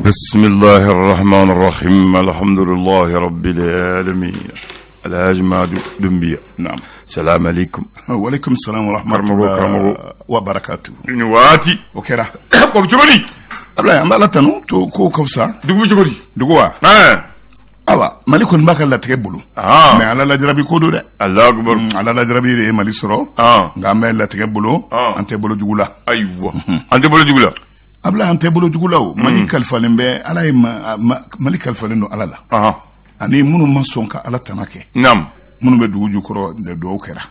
بسم الله الرحمن الرحيم الحمد لله رب العالمين الهاجم دنبيا. نعم. السلام عليكم. وعليكم السلام ورحمة الله وبركاته. نواتي. وكرا. كم تقولي؟ أبلا أملا تنو تو كو كوسا. دقوا تقولي. دقوا. أوا مالكون باك الله تقبلوا. ما على لا جربي كودو ده. الله أكبر. على لا جربي ده مالي سرو. غامل الله تقبلوا. أنت بلو جولا. أيوة. أنت بلو جولا. أبلا أنت بلو جولا. مالك الفلم به على مالك الفلم على لا. أني منو ما سونك على تناكي. نعم. منو بدو جوكرو دو كرا.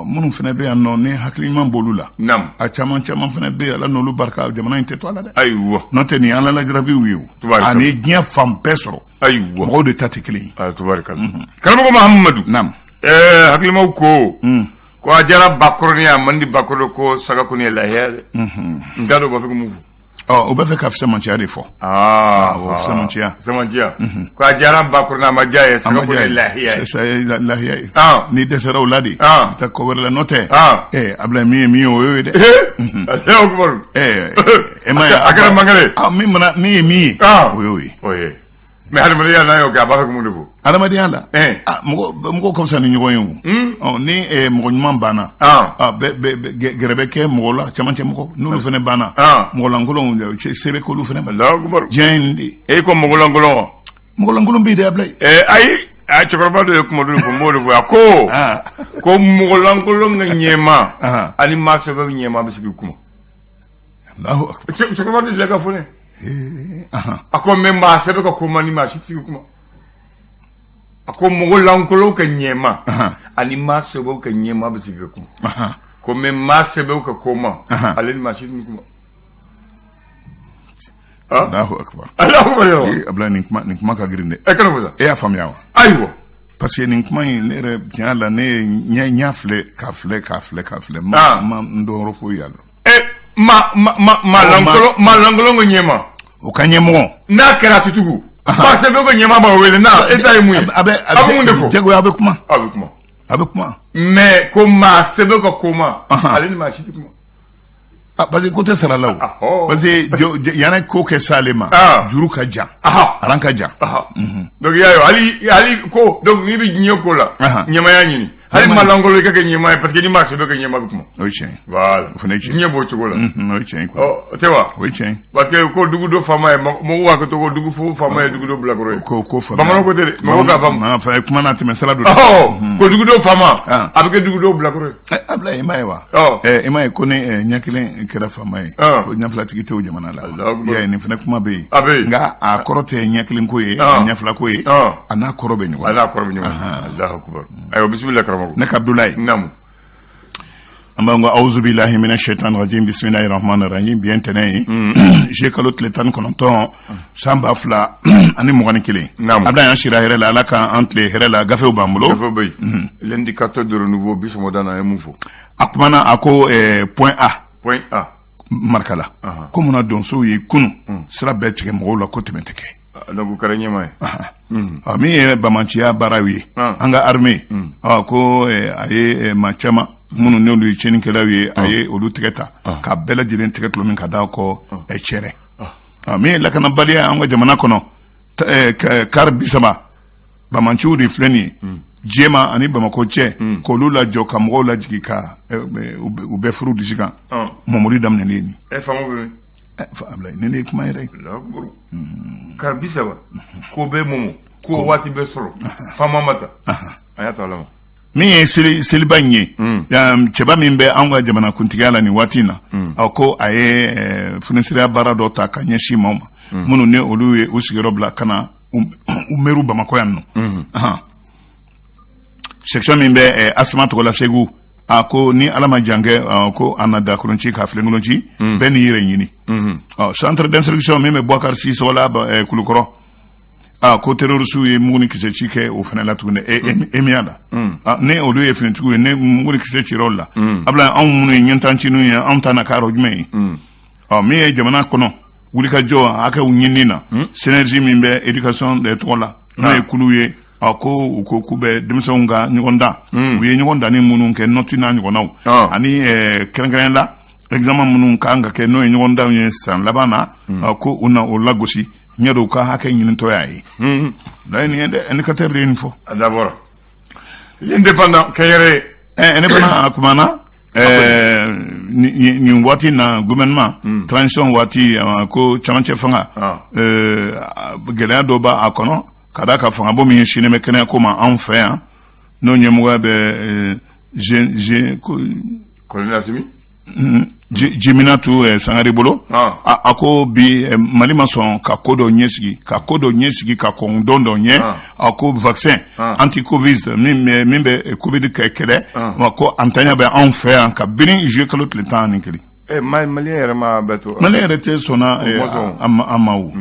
منو فينا به أنو نه حكلي من بولولا. نعم. أشمان فينا به على نولو بركة جمانا إنت تولا ده. أيوة. نتني على لا جربي ويو. أني جيا فام بسرو. أيوة. مودي تاتيكلي. تبارك الله. كلامك محمد. نعم. حكلي ما وكو. ko ajara bakorniya mandi bakoro ko saga kuni la hele ngado ba fiku mufu o ba fe ka fisa mantia de fo o fisa mantia ko ajara bakorna ma jaye saga kuni la hele c'est la hele ni desera uladi ta ko wala note abla mi o de Allahu akbar ma akara mangale mi mana mi oye mais hal mariya na yo ga ba fiku mufu adamadiya la mɔgɔ comme ça ni ɲɔgɔn ye o ni mɔgɔ ɲuman banna gɛrɛbɛ kɛ mɔgɔ la camancɛ mɔgɔ n'olu fana banna mɔgɔlankolon se bɛ k'olu fana ma diɲɛ in de ko mɔgɔlankolon mɔgɔlankolon bɛ de abila ayi a cɛkɔrɔba dɔ ye kuma dɔ fɔ m'o de fɔ ko mɔgɔlankolon ka ɲɛma ani maa sɛbɛn ɲɛma bɛ sigi kuma cɛkɔrɔba dɔ de ka fɔ ne a ko mɛ maa sɛbɛn ka ko man ni maa si tɛ sigi kuma ko mɔgɔlankolon ka ɲɛma ani maa sɛbɛw ka ɲɛma bɛ sigi ka kuma ko mɛ maa sɛbɛw ka koma ale ni maa si tɛ kuma Allahu akbar abla nin kuma ka girin dɛ kana fɔ sa e y'a faamuya wa ayiwa parce que nin kuma in ne yɛrɛ tiɲɛ la ne ɲɛ filɛ ka filɛ ma n dɔn yɔrɔ foyi y'a la maalankolon ka ɲɛma o ka ɲɛmɔgɔ n'a kɛra tutugu maa sɛbɛw ka ɲɛma b'aw wele na e ta ye mun ye a bɛ mun de fɔ jagoya a bɛ kuma mais ko maa sɛbɛw ka koma ale ni maa si tɛ kuma parce que ko tɛ sara la o parce que yana ko kɛ s'ale ma juru ka jan aran ka jan donc y'a ye hali ko donc n'i bɛ diɲɛ ko la ɲɛmaya ɲini hali maalankolon i ka kɛ ɲɛma ye parce que ni maa sɛbɛw ka ɲɛma bɛ kuma o ye tiɲɛ voilà o fana ye tiɲɛ diɲɛ b'o cogo la o ye tiɲɛ o tɛ wa o ye tiɲɛ parce que ko dugu dɔ faama ye mɔgɔw b'a kɛ to ko dugu fo faama ye dugu dɔ bilakɔrɔ ye ko faama bamananw ko tɛ dɛ mɔgɔw k'a faamu fana kuma na tɛmɛ sira dɔ ko dugu dɔ faama a bɛ kɛ dugu dɔ bilakɔrɔ ye abila i ma ye wa i ma ye ko ni ɲɛ kelen kɛra faama ye ko ɲɛ fila tigi tɛ o jamana la y'a ye nin fana kuma bɛ yen nka a kɔrɔ tɛ ɲɛ kelen ko ye ɲɛ fila ko ye a n'a kɔrɔ bɛ ɲɔgɔn Allahu akbar ayiwa bisimila karamɔgɔ ne ka Abdoulaye naamu an b'an ko awuzu billahi minash shaitani rajim bismillahir rahmanir rahim bien tɛnɛ je kalo tile 19 san 2021 Abdoulaye an sira hɛrɛ la ala k'an tile hɛrɛ la gafew b'an bolo gafew bɛ yen l'indicateur de renouveau bisimodana a ye mun fɔ a kumana a ko point A marka la ko munna donsow ye kunu sira bɛɛ tigɛ mɔgɔw la ko tɛmɛ tɛ kɛ donc o kɛra ɲɛma ye min ye bamanciya baaraw ye an ka armée ko a ye maa caman minnu n'olu ye tiɲɛnikɛlaw ye a ye olu tigɛ ta ka bɛɛ lajɛlen tigɛ tulo min ka da kɔ cɛrɛ min ye lakanabaliya an ka jamana kɔnɔ kari 30 bamanciw de filɛ nin ye Jema ani Bamako cɛ k'olu lajɔ ka mɔgɔw lajigi ka u bɛɛ furu disi kan Mamori daminɛlen ni faamaw bɛ Ablaye ne kuma yɛrɛ kari 30 ko bɛ mɔmɔ ko waati bɛ sɔrɔ faama ma ta a y'a to ala ma min ye seliba in ye cɛba min bɛ an ka jamana kuntigiya la nin waati in na ko a ye funisiriya baara dɔ ta ka ɲɛsin maaw ma minnu ne olu ye u sigiyɔrɔ bila ka na u meru Bamakɔ yan nɔ section min bɛ Asima Togola Segu ko ni ala ma jan kɛ ko an na dakolonci ka filenkolonci bɛɛ n'i yɛrɛ ɲini centre d'instruction min bɛ Boubacar Sissoco la Kulukɔrɔ ko terroriste ye mugu ni kisɛ ci kɛ o fana la tuguni emiya la ne olu ye finitigiw ye ne mugu ni kisɛ cira o la abila anw minnu ye ɲɛntancininw ye anw ta na k'a yɔrɔ jumɛn ye min ye jamana kɔnɔ wulikajɔ hakɛw ɲinini na synergie min bɛ éducation tɔgɔ la n'o ye kulu ye ko k'u bɛ denmisɛnw ka ɲɔgɔn dan u ye ɲɔgɔn danni minnu kɛ nɔti n'a ɲɔgɔnnaw ani kɛrɛnkɛrɛn la examen minnu kan ka kɛ n'o ye ɲɔgɔn dan ye san laban na ko u na o lagosi ɲɛ u ka hakɛ ɲinitɔ y'a ye la ye nin ye dɛ indicateur de ye nin fɔ d'abord l'indépendant kɛyɛrɛ ne fana a kumana nin waati na gouvernement transition waati ko camancɛ fanga gɛlɛya dɔ b'a kɔnɔ ka da ka fanga bɔ min ye sini bɛ kɛnɛya ko ma anw fɛ yan n'o ɲɛmɔgɔya bɛ Colonel Assimi Jiminatu Sangare bolo a ko bi Mali ma sɔn ka ko dɔ ɲɛsigi ka kɔn dɔn dɔ ɲɛ a ko vaccin anti-covid min bɛ covid kɛlɛ wa ko antanya bɛ anw fɛ yan ka bini juillet kalo tile 11 Mali yɛrɛ ma bɛ to Mali yɛrɛ tɛ sɔnna a ma wo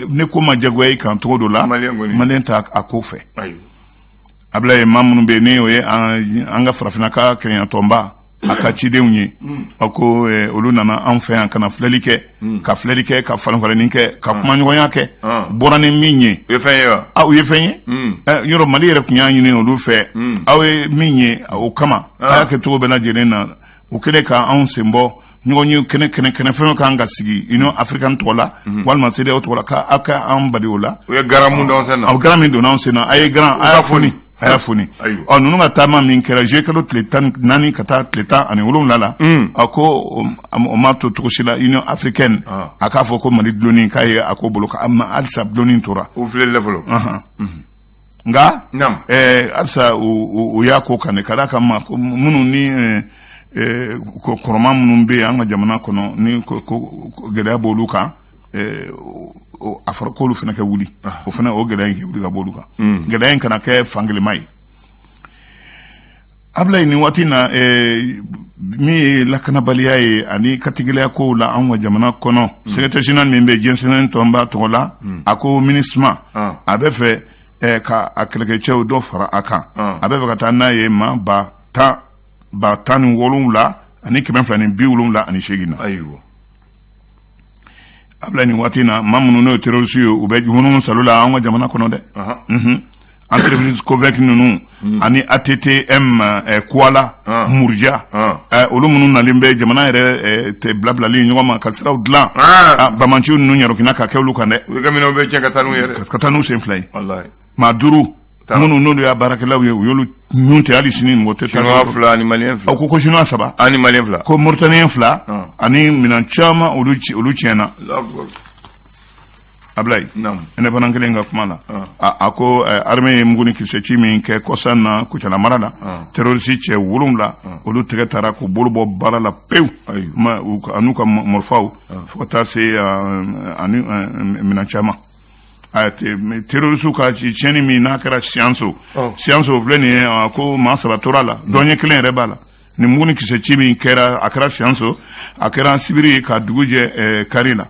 ne ko ma jagoya i kan cogo dɔ la Mali t'a a ko fɛ Ablaye maa minnu bɛ ne o ye an ka farafinaka kɛɲɛtɔnba a ka cidenw ye a ko olu nana an fɛ yan ka na filɛli kɛ ka falenfalenni kɛ ka kumaɲɔgɔnya kɛ bɔra ni min ye u ye fɛn ye wa u ye fɛn ye yɔrɔ Mali yɛrɛ tun y'a ɲini olu fɛ aw ye min ye o kama a y'a kɛ cogo bɛɛ lajɛlen na u kɛlen ka anw sen bɔ ɲɔgɔn ye kɛnɛ fɛn kan ka sigi Union Africaine tɔgɔ la walima CEDEAO tɔgɔ la k'a ka an bali o la u ye garan min don sen na garan min don an sen na a ye garan a y'a foni a y'a foni ninnu ka taama min kɛra juillet kalo tile 14 ka taa tile 17 la a ko o ma to cogo si la Union Africaine a k'a fɔ ko Mali dulonni k'a ye a ko bolo halisa dulonni tora u filɛli fɔlɔ nka halisa o y'a ko kan ka d'a kan minnu ni kɔrɔma minnu bɛ an ka jamana kɔnɔ ni gɛlɛya b'olu kan a fɔra k'olu fana kɛ wuli o fana o gɛlɛya in kɛ wuli ka b'olu kan gɛlɛya in kana kɛ fangelema ye Ablaye nin waati na min ye lakanabaliya ye ani katigɛlɛya kow la an ka jamana kɔnɔ secrétaire général min bɛ jɛnsɛnɛ tɔnba tɔgɔ la a ko MINUSMA a bɛ fɛ ka a kɛlɛkɛcɛw dɔ fara a kan a bɛ fɛ ka taa n'a ye maa ba 17 ani 278 na Ablaye nin waati na maa minnu n'o ye terroriste ye u bɛ minnu salo la an ka jamana kɔnɔ dɛ entreprise Covec ninnu ani ATTM Kuala Murja olu minnu nalen bɛ jamana yɛrɛ tɛ bilabilali ɲɔgɔn ma ka siraw dilan bamanciw ninnu ɲarɔkina ka kɛ olu kan dɛ u ka minɛnw bɛ cɛn ka taa n'u yɛrɛ ka taa n'u sen fila ye maa 5 minnu n'olu y'a baarakɛlaw ye u y'olu ɲun tɛ hali sini mɔgɔ tɛ taa Chinois 2 ani Malien 2 ko Chinois 3 ani Malien 2 ko Mauritanien 2 ani minɛn caman olu tiɲɛna Ablaye ne fana kelen ka kuma la a ko armée ye muguni kisɛ ci min kɛ kɔsan na Kucala mara la terroriste cɛ 7 olu tɛgɛ taara k'u bolo bɔ baara la pewu an'u ka mɔrifaw fo ka taa se minɛn caman terroriste ka tiɲɛni min n'a kɛra Sianso filɛ nin ye ko maa 3 tora la dɔnɲɛ kelen yɛrɛ b'a la ni muguni kisɛ ci min kɛra a kɛra Sianso a kɛra Sibiri ka dugu jɛ kari la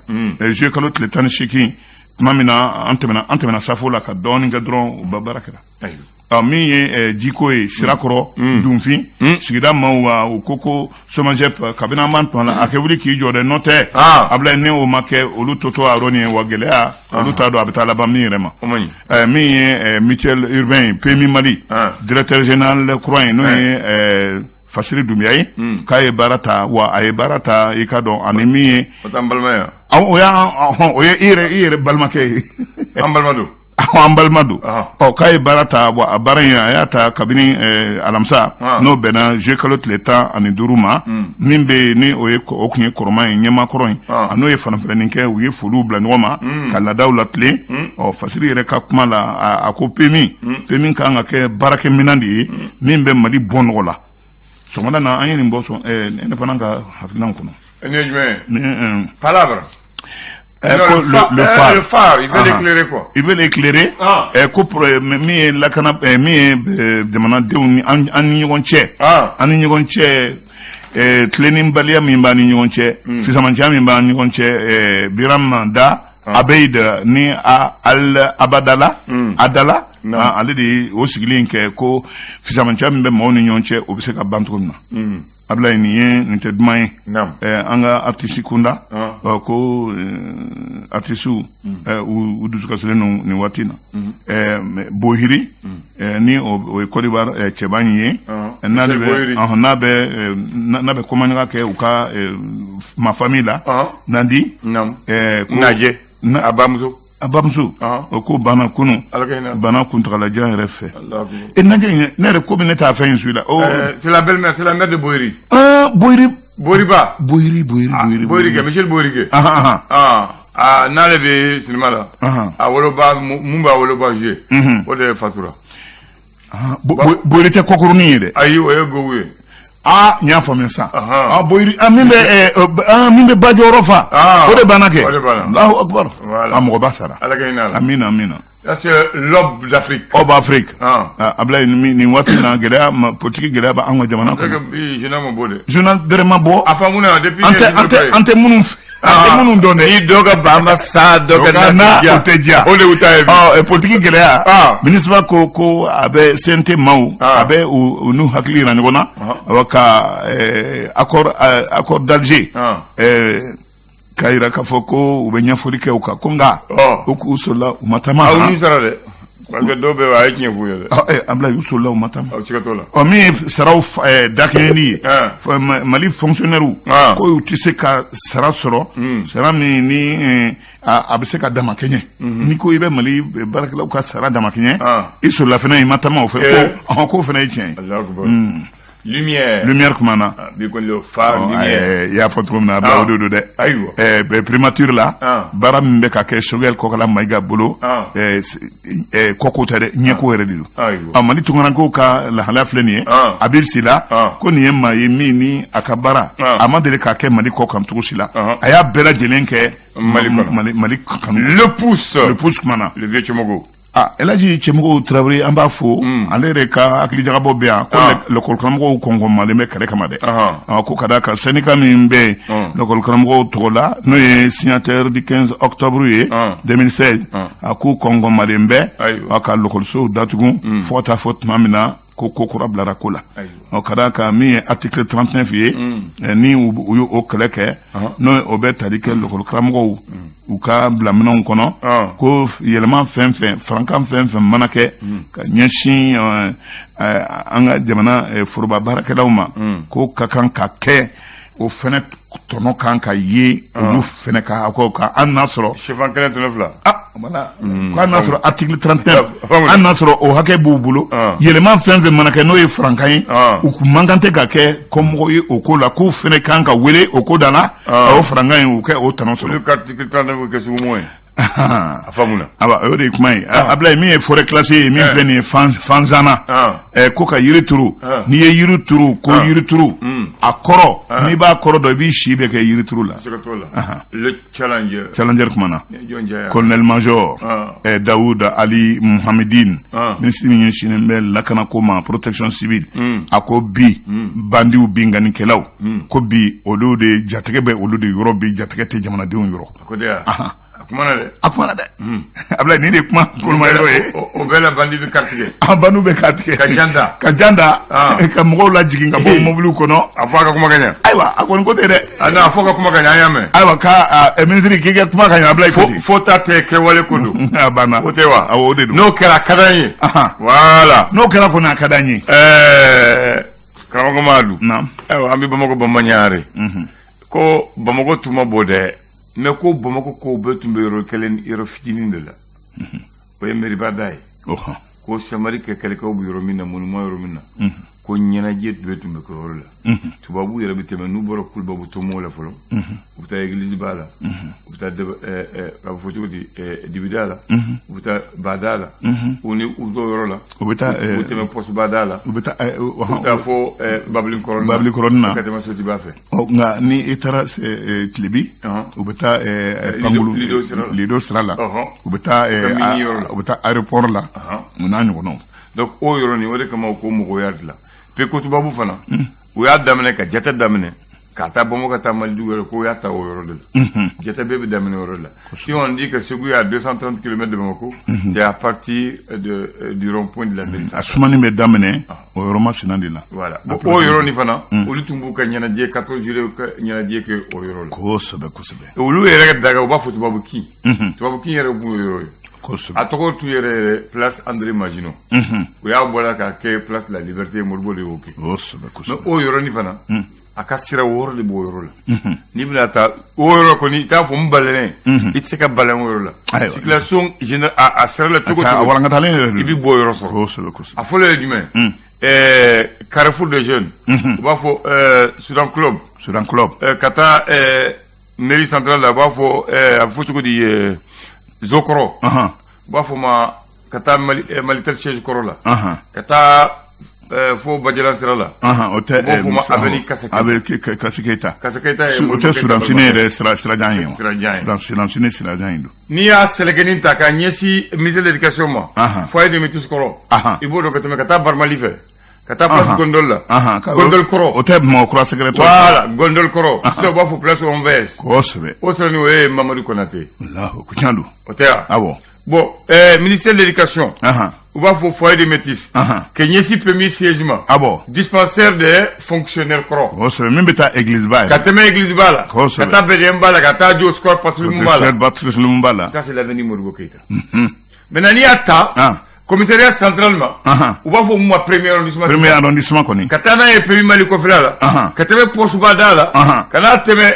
juillet kalo tile 18 tuma min na an tɛmɛna safo la ka dɔɔnin kɛ dɔrɔn u ba baara kɛra min ye jiko ye sirakɔrɔ dunfin sigida maaw u ko SOMAGEP kabini an b'an tɔn la a kɛ wuli k'i jɔ dɛ n'o tɛ Ablaye ne o ma kɛ olu totɔ a yɔrɔ nin ye wa gɛlɛya olu t'a dɔn a bɛ taa laban min yɛrɛ ma min ye mutuelle urbain ye PMI Mali directeur général kura ye n'o ye Fasiri Dumbuya ye k'a ye baara ta wa a ye baara ta i ka dɔn ani min ye o ye i yɛrɛ balimakɛ ye an balima don an balima don k'a ye baara ta wa a baara in a y'a ta kabini alamisa n'o bɛnna juillet kalo tile 15 ma min bɛ yen ni o tun ye kɔrɔma ye ɲɛmakɔrɔ in a n'o ye fanafɛrɛnin kɛ u ye foliw bila ɲɔgɔn ma ka laadaw latilen Fasiri yɛrɛ ka kuma la a ko PMI kan ka kɛ baarakɛminɛn de ye min bɛ Mali bɔ nɔgɔ la sɔgɔmada na an ye nin bɔ ne fana ka hakilinaw kɔnɔ. Ni ye jumɛn? Palabre. Le phare, il veut l'éclairer quoi? Il veut l'éclairer. Ko min ye lakana min ye jamanadenw ni an ni ɲɔgɔn cɛ. An ni ɲɔgɔn cɛ tilenninbaliya min b'an ni ɲɔgɔn cɛ fisamantiya min b'an ni ɲɔgɔn cɛ Biram Da Abeid ni Adala ale de o sigilen kɛ ko fisamantiya min bɛ maaw ni ɲɔgɔn cɛ o bɛ se ka ban cogo min na Ablaye nin tɛ duman ye an ka artiste kunda ko artiste u dusukasilen don nin waati na Bohiri ni o ye Côte d'Ivoire cɛba in ye n'a bɛ n'a bɛ komaɲɔgɔn kɛ u ka ma famille la Nandi Naje a bamuso o ko bana kunu bana kuntagalajan yɛrɛ fɛ Naje ne yɛrɛ ko min ne t'a fɛn in su la c'est la belle-mère c'est la mère de Boyri Boyriba Boyri ke Michel Boyri ke n'ale bɛ sinima la a woloba mun b'a woloba joué o de fatura Boyri tɛ kɔkurunin ye dɛ ayi o ye Gowu ye n y'a faamuya sa Boyri min bɛ bajɔyɔrɔ fa o de banna kɛ Allahu akbar mɔgɔ ba sara Ala ka hinɛ a la amina c'est l'aube d'Afrique Afrique Ablaye nin waati na gɛlɛya politique gɛlɛya b'an ka jamana kɔnɔ journal ma bɔ dɛ journal bɛrɛ ma bɔ a faamu na depuis an tɛ minnu dɔn dɛ i dɔ ka ban sa dɔ ka na o tɛ diya o de u ta ye politique gɛlɛya ministre ko a bɛ CNT maaw a bɛ u n'u hakili yira ɲɔgɔn na ka accord d'Alger k'a yira k'a fɔ ko u bɛ ɲɛfɔli kɛ u kan ko nka o k'u sɔrɔla u ma taama aw ni sara dɛ parce que dɔw bɛ a ye tiɲɛ f'u ye dɛ Ablaye u sɔrɔla u ma taama aw siga t'o la min ye saraw dakɛɲɛli ye Mali fonctionnaire ko u tɛ se ka sara sɔrɔ sara min ni a bɛ se ka damakɛɲɛ ni ko i bɛ Mali baarakɛlaw ka sara damakɛɲɛ i sɔrɔla fana i ma taama o fɛ ko fana ye tiɲɛ ye lumière kumana bikolo fa lumière y'a fɔ cogo min na Ablaye o de don dɛ ayiwa primature la baara min bɛ ka kɛ Choguel Kokala Mayiga bolo kɔko tɛ dɛ ɲɛko yɛrɛ de don Mali tunkarankew ka lahalaya filɛ nin ye Habib Sila ko nin ye maa ye min ni a ka baara a ma deli k'a kɛ Mali kɔ kan cogo si la a y'a bɛɛ lajɛlen kɛ Mali kanu le pouce kumana le vieux Cɛmɔgɔ Elaji Cɛmɔgɔ Traoré an b'a fo ale yɛrɛ ka hakilijagabɔ bɛ yan ko l'école-karamɔgɔw kɔngɔmalen bɛ kɛlɛ kama dɛ ko ka d'a kan syndicat min bɛ l'école-karamɔgɔw tɔgɔ la n'o ye signataire du 15 octobre ye 2016 a ko kɔngɔmalen bɛ ka l'école-sow datugu fo ka taa fɔ tuma min na ko kura bilara ko la ka d'a kan min ye article 39 ye ni u y'o kɛlɛ kɛ n'o o bɛ tali kɛ l'école-karamɔgɔw u ka bila minɛnw kɔnɔ ko yɛlɛma fɛn fɛn farankan fɛn fɛn mana kɛ ka ɲɛsin an ka jamana foroba baarakɛlaw ma ko ka kan ka kɛ o fɛnɛ tɔnɔ kan ka ye olu fɛnɛ ka an n'a sɔrɔ chefan kelen tɔnɔ fila voilà ko an n'a sɔrɔ article 39 an n'a sɔrɔ o hakɛ b'u bolo yɛlɛma fɛn fɛn mana kɛ n'o ye farankan ye u kun man kan tɛ ka kɛ kɔmɔgɔ ye o ko la k'u fɛnɛ kan ka wele o ko da la o farankan ye u kɛ o tɔnɔ sɔrɔ olu ka article 39 kɛ sugu mun ye a faamuna o de ye kuma ye Ablaye min ye forêt classée ye min filɛ nin ye fanzana ko ka yiri turu n'i ye yiri turu ko yiri turu a kɔrɔ n'i b'a kɔrɔ dɔn i b'i si bɛ kɛ yiri turu la le challenger kumana colonel major Daoud Ali Muhamedine ministre min ɲɛsinnen bɛ lakanako ma protection civile a ko bi bandiw binganikɛlaw ko bi olu de jatigɛ bɛ olu de yɔrɔ bi jatigɛ tɛ jamanadenw yɔrɔ a kumana dɛ Ablaye nin de kuma koloma yɔrɔ ye o bɛɛ la bandi bɛ carte tigɛ bandiw bɛ carte tigɛ ka janda ka mɔgɔw lajigin ka bɔ mobiliw kɔnɔ a fɔ a ka kuma ka ɲɛ ayiwa a kɔni ko tɛ dɛ a fɔ ka kuma ka ɲɛ an y'a mɛn ayiwa ka ministre k'i kɛ kuma ka ɲɛ Ablaye Foti fo ta tɛ kɛwale ko don a banna o tɛ wa o de don n'o kɛra a ka d'an ye voilà n'o kɛra kɔni a ka d'an ye karamɔgɔ Madu ayiwa an bɛ Bamakɔ bamaɲare ko Bamakɔ tun ma bɔ dɛ mais ko Bamakɔ ko bɛɛ tun bɛ yɔrɔ kelen yɔrɔ fitinin de la o ye mairie da ye ko Samari kɛ kɛlɛkɛw bɛ yɔrɔ min na monument yɔrɔ min na ko ɲɛnajɛ bɛɛ tun bɛ kɛ yɔrɔ la tubabu yɛrɛ bɛ tɛmɛ n'u bɔra Kulubabu tomo la fɔlɔ u bɛ taa église ba la u bɛ taa a bɛ fɔ cogo di dibida la u bɛ taa bada la u ni u dɔw yɔrɔ la u bɛ tɛmɛ poste bada la u bɛ taa fɔ babili kɔrɔnin na ka tɛmɛ Sotiba fɛ nka ni i taara Tilebi u bɛ taa Pangulu Lido sira la u bɛ taa aéroport la u n'a ɲɔgɔnnaw donc o yɔrɔ nin o de kama ko mɔgɔw y'a dilan pe ko tubabu fana u y'a daminɛ ka jate daminɛ ka taa Bamakɔ ka taa Malidugu yɔrɔ ko y'a ta o yɔrɔ de la jate bɛɛ bɛ daminɛ o yɔrɔ la si on dit que Ségou est à 230 km de Bamakɔ c'est à partir du rond-point de la mairie a sumani bɛ daminɛ o yɔrɔ masina de la voilà o yɔrɔ nin fana olu tun b'u ka ɲɛnajɛ 14 juillet ka ɲɛnajɛ kɛ o yɔrɔ la kosɛbɛ olu yɛrɛ daga u b'a fɔ tubabukin yɛrɛ b'u yɔrɔ ye a tɔgɔ tun yɛrɛ place André Maginot u y'a bɔra ka kɛ place de la liberté Modibo de y'o kɛ mais o yɔrɔnin fana aka sira woro de bo yoro la ni bina ta woro ko ni ta fo mbalene itse balen woro la circulation générale a sira la to ko wala ngatalen ibi bo yoro so a fo le dime Carrefour des jeunes ba fo Sudan Club kata mairie centrale la ba fo a fo ko di Zokoro ba fo ma kata militaire siège Korola kata fo Badjala Sirala hôtel Aveni Kaseketa hôtel Sudan Sine sira janyo Sudan Sine sira janyo ni ya selegenin ta ka nyesi mise l'éducation ma foyer de métis koro ibo do katame kata barmali fe kata place gondol la gondol koro hôtel mo croix secrétaire voilà gondol koro so ba fo place on vs ko sebe o so ni we Mamadou Konaté Allahu kuchandu hôtel bon ministère de l'éducation on va faut foyer de métis que nyesi premier siègement dispensaire de fonctionnaires koro o so même beta église ba katame église bala kata bedem bala kata jo square patrimoine mbala ça c'est l'avenir Modibo Keïta maintenant ni ata commissariat centralement on va faut moi premier arrondissement koni katana e premier mali ko filala katame poche badala kana teme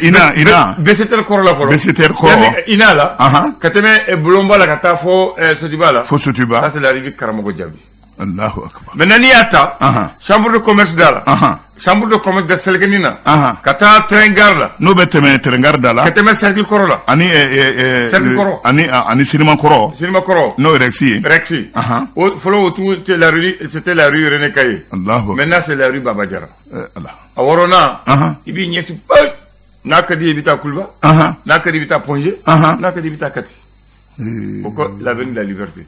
ina beseter koro la folo ina la katame e bulomba la kata fo sotibala ça c'est l'arrivée Karamogo Diaby Allahu akbar maintenant ni ata chambre de commerce dala chambre de commerce de Selgenina kata trengar la no beteme trengar dala katame cercle koro la ani cercle koro ani cinéma koro no rexi o folo tout c'était la rue René Caillé maintenant c'est la rue Baba Diarra Allah aworona ibi nyeti nakadi bita kulba nakadi bita ponge nakadi bita kati pourquoi l'avenue de la liberté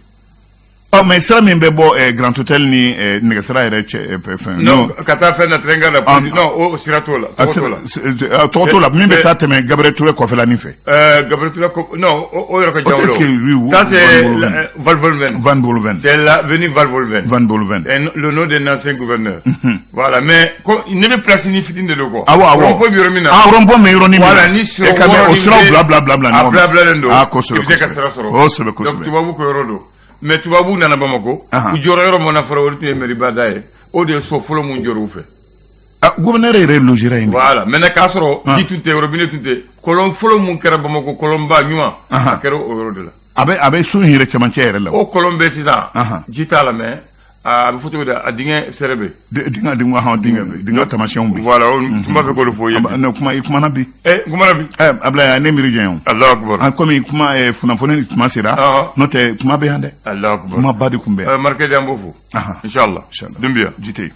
mais ça même bebo grand hôtel ni negasra non kata fait na trenga la non au siratola totola même beta teme Gabriel Touré ko fela ni fait Gabriel Touré non o yoro ko jawlo ça c'est Van Bolven c'est l'avenue Van Bolven le nom d'un ancien gouverneur voilà mais il ne veut place ni fitin de logo rompo biromina rompo me ironi voilà ni sur e kame o sira bla bla ndo ko so donc tu vas vous ko yoro mais tu vas vous nana Bamako u joro yoro mona fara wori meri badaye o de so folo mun joro fe gouverneur re logera indi voilà mais na kasoro ditunte robine tunte kolon folo mun kera Bamako kolon ba nyuma akero o yoro de la abe so hire chamantiere la o kolon be sisa jita la mais a photo da adinga serebe dinga tamation bi voilà tumba fe ko le foyer no kuma na bi abla ne mirijien Allah akbar comme kuma funafone kuma sera note kuma be hande Allah akbar kuma badi kumbe marke jambo fu inshallah dumbia jite